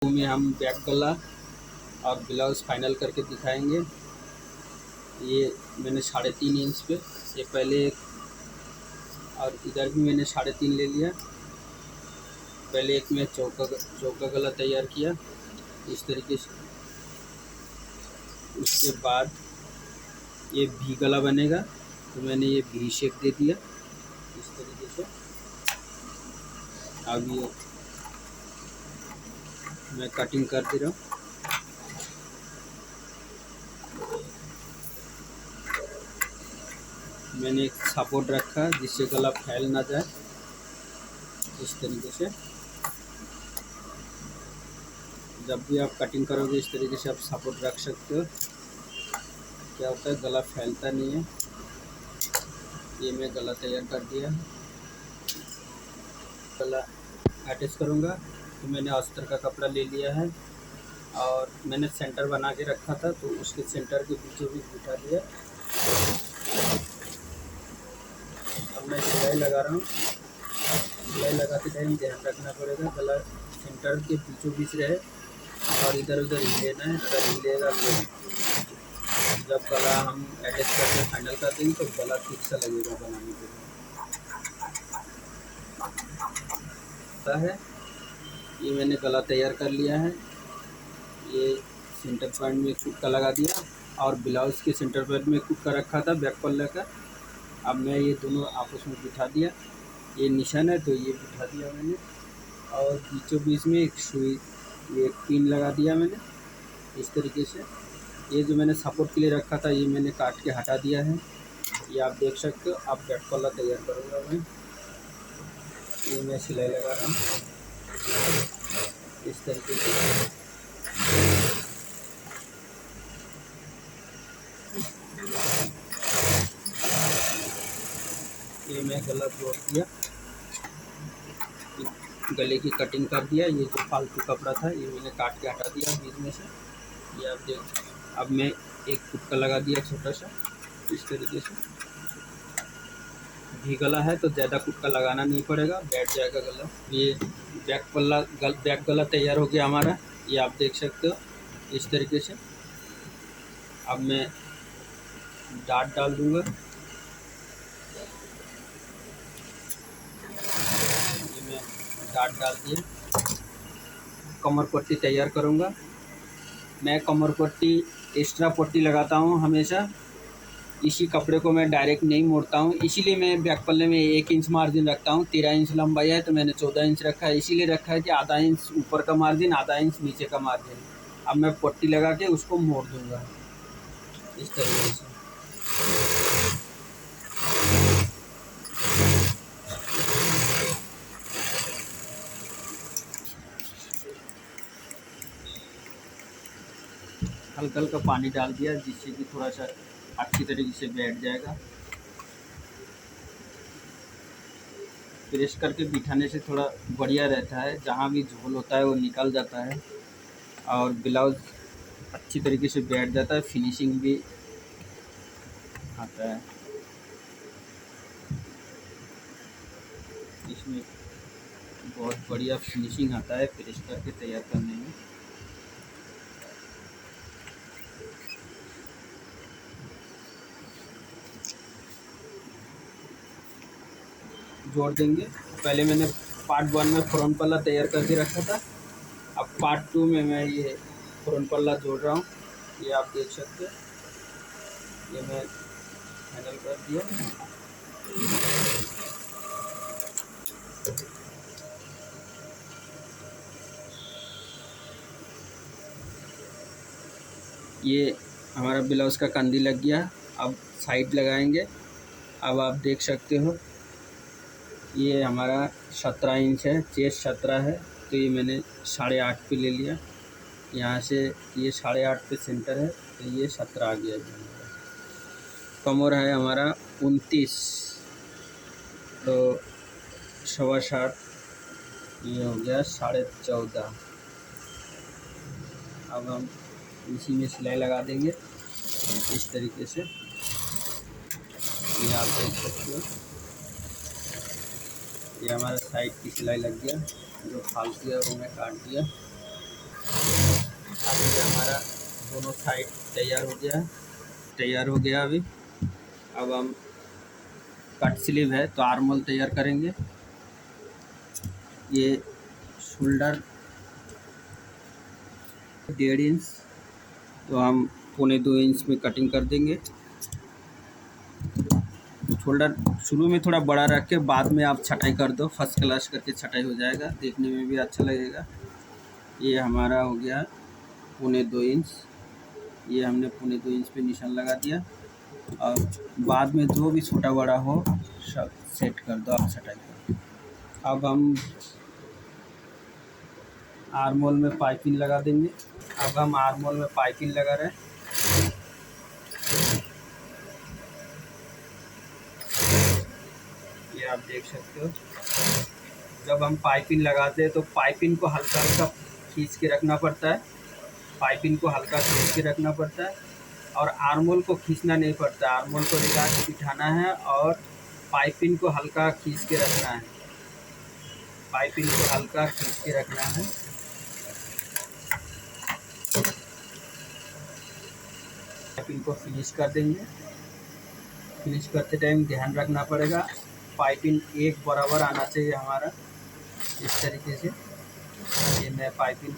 में हम बैक गला और ब्लाउज़ फाइनल करके दिखाएंगे। ये मैंने 3.5 इंच पे ये पहले एक और इधर भी मैंने 3.5 ले लिया। पहले एक में चौका गला तैयार किया इस तरीके से। उसके बाद ये भी गला बनेगा तो मैंने ये भी शेप दे दिया इस तरीके से। अब ये मैं कटिंग कर दे रहा हूँ। मैंने एक सपोर्ट रखा जिससे गला फैल ना जाए इस तरीके से। जब भी आप कटिंग करोगे इस तरीके से आप सपोर्ट रख सकते हो। क्या होता है गला फैलता नहीं है। ये मैं गला तैयार कर दिया। गला अटैच करूँगा तो मैंने अस्तर का कपड़ा ले लिया है और मैंने सेंटर बना के रखा था तो उसके सेंटर के बीचों बीच बिठा दिया। अब मैं सिलाई लगा रहा हूँ। सिलाई लगाते टाइम ध्यान रखना पड़ेगा गला सेंटर के बीचों बीच रहे और इधर उधर हिलेना है। अगर हिलेगा तो जब गला हम अटैच करके फाइनल कर देंगे तो गला ठीक सा लगेगा बनाने के लिए। है ये मैंने गला तैयार कर लिया है। ये सेंटर पॉइंट में कुक्का लगा दिया और ब्लाउज़ के सेंटर पॉइंट में कुक्का रखा था बैक पल्ले का। अब मैं ये दोनों आपस में बिठा दिया। ये निशान है तो ये बिठा दिया मैंने और बीचों बीच में एक सुई ये पिन लगा दिया मैंने इस तरीके से। ये जो मैंने सपोर्ट के लिए रखा था ये मैंने काट के हटा दिया है। ये आप देख सकते हो। अब बैक पल्ला तैयार करूँगा मैं। ये मैं सिलाई लगा रहा हूँ इस तरीके से। ये मैं गला जोड़ दिया, गले की कटिंग कर दिया। ये जो फालतू कपड़ा था ये मैंने काट के हटा दिया बीच में से। ये आप देख। अब मैं एक कुक्का लगा दिया छोटा सा इस तरीके से। भी गला है तो ज़्यादा कुक्का लगाना नहीं पड़ेगा, बैठ जाएगा गला। ये बैक गला तैयार हो गया हमारा। ये आप देख सकते हो इस तरीके से। अब मैं डाट डाल दूंगा। ये मैं डाट डाल दिया। कमर पट्टी तैयार करूंगा। मैं कमर पट्टी एक्स्ट्रा पट्टी लगाता हूँ हमेशा। इसी कपड़े को मैं डायरेक्ट नहीं मोड़ता हूँ, इसीलिए मैं बैक पल्ले में 1 इंच मार्जिन रखता हूँ। 13 इंच लंबाई है तो मैंने 14 इंच रखा है। इसीलिए रखा है कि आधा इंच ऊपर का मार्जिन आधा इंच नीचे का मार्जिन। अब मैं पट्टी लगा के उसको मोड़ दूंगा इस तरीके से। हल्का हल्का पानी डाल दिया जिससे कि थोड़ा सा अच्छी तरीके से बैठ जाएगा। प्रेस करके बिठाने से थोड़ा बढ़िया रहता है, जहाँ भी झोल होता है वो निकल जाता है और ब्लाउज़ अच्छी तरीके से बैठ जाता है, फिनिशिंग भी आता है। इसमें बहुत बढ़िया फिनिशिंग आता है प्रेस करके तैयार करने में। जोड़ देंगे। पहले मैंने पार्ट 1 में फ्रंट पल्ला तैयार करके रखा था। अब पार्ट 2 में मैं ये फ्रंट पल्ला जोड़ रहा हूँ। ये आप देख सकते हैं। ये मैं फाइनल कर दिया। ये हमारा ब्लाउज़ का कंदी लग गया। अब साइड लगाएंगे। अब आप देख सकते हो ये हमारा 17 इंच है, चेस्ट 17 है तो ये मैंने 8.5 पे ले लिया। यहाँ से ये 8.5 पे सेंटर है तो ये 17 आ गया। कमर है हमारा 29 तो 7.25 ये हो गया 14.5। अब हम इसी में सिलाई लगा देंगे इस तरीके से। ये आप देख सकते हो ये हमारा साइड की सिलाई लग गया। जो फालतू है वो मैं काट दिया। दोनों साइड तैयार हो गया है, तैयार हो गया अभी। अब हम कट स्लीव है तो आर्म होल तैयार करेंगे। ये शोल्डर 1.5 इंच, तो हम 1.25 इंच में कटिंग कर देंगे। शोल्डर शुरू में थोड़ा बड़ा रख के बाद में आप छटाई कर दो, फर्स्ट क्लास करके छटाई हो जाएगा, देखने में भी अच्छा लगेगा। ये हमारा हो गया 1.25 इंच, ये हमने 1.25 इंच पे निशान लगा दिया। और बाद में जो भी छोटा बड़ा हो सब सेट कर दो, आप छटाई कर दो। अब हम आर्म होल में पाइपिंग लगा देंगे। अब हम आर्म होल में पाइपिंग लगा रहे हैं। ये आप देख सकते हो, जब हम पाइपिंग लगाते हैं तो पाइपिंग को हल्का हल्का खींच के रखना पड़ता है, पाइपिंग को हल्का खींच के रखना पड़ता है और आर्म होल को खींचना नहीं पड़ता। आर्म होल को लगा के बिठाना है और पाइपिंग को हल्का खींच के रखना है, पाइपिंग को हल्का खींच के रखना है। पाइपिंग को फिनिश कर देंगे। फिनिश करते टाइम ध्यान रखना पड़ेगा, पाइपिंग एक बराबर आना चाहिए हमारा, इस तरीके से। ये मैं पाइपिंग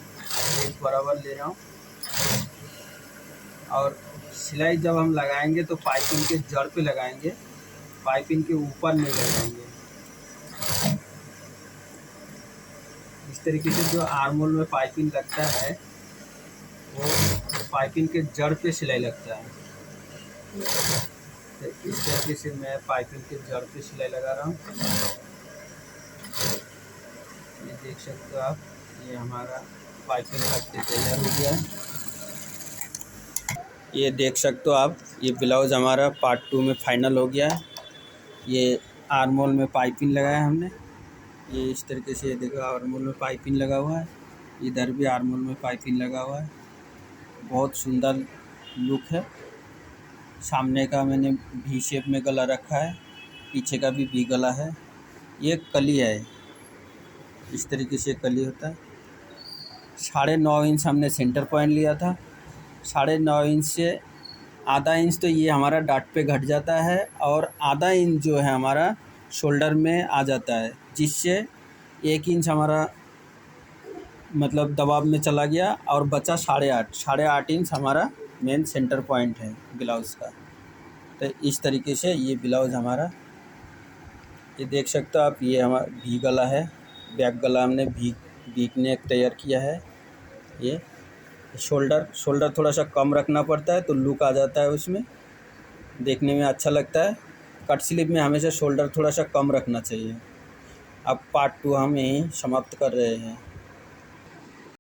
एक बराबर ले रहा हूँ। और सिलाई जब हम लगाएंगे तो पाइपिंग के जड़ पे लगाएंगे, पाइपिंग के ऊपर नहीं लगाएंगे। इस तरीके से जो आर्म होल में पाइपिंग लगता है वो पाइपिंग के जड़ पे सिलाई लगता है। तो इस तरीके से मैं पाइपिंग के जड़ पे सिलाई लगा रहा हूँ। ये देख सकते हो आप, ये हमारा पाइपिंग लगते तैयार हो गया है। ये देख सकते हो आप, ये ब्लाउज़ हमारा पार्ट 2 में फाइनल हो गया है। ये आर्म होल में पाइपिंग लगाया हमने, ये इस तरीके से। ये देखो आर्म होल में पाइपिंग लगा हुआ है, इधर भी आर्म होल में पाइपिंग लगा हुआ है। बहुत सुंदर लुक है। सामने का मैंने वी शेप में गला रखा है, पीछे का भी वी गला है। ये कली है, इस तरीके से कली होता है। 9.5 इंच हमने सेंटर पॉइंट लिया था। 9.5 इंच से आधा इंच तो ये हमारा डाट पे घट जाता है और आधा इंच जो है हमारा शोल्डर में आ जाता है, जिससे 1 इंच हमारा मतलब दबाव में चला गया और बचा 8.5 इंच हमारा मेन सेंटर पॉइंट है ब्लाउज़ का। तो इस तरीके से ये ब्लाउज़ हमारा, ये देख सकते हो आप, ये हमारा वी गला है। बैक गला हमने वी नेक तैयार किया है। ये शोल्डर थोड़ा सा कम रखना पड़ता है तो लुक आ जाता है, उसमें देखने में अच्छा लगता है। कट स्लीव में हमेशा शोल्डर थोड़ा सा कम रखना चाहिए। अब पार्ट 2 हम यहीं समाप्त कर रहे हैं।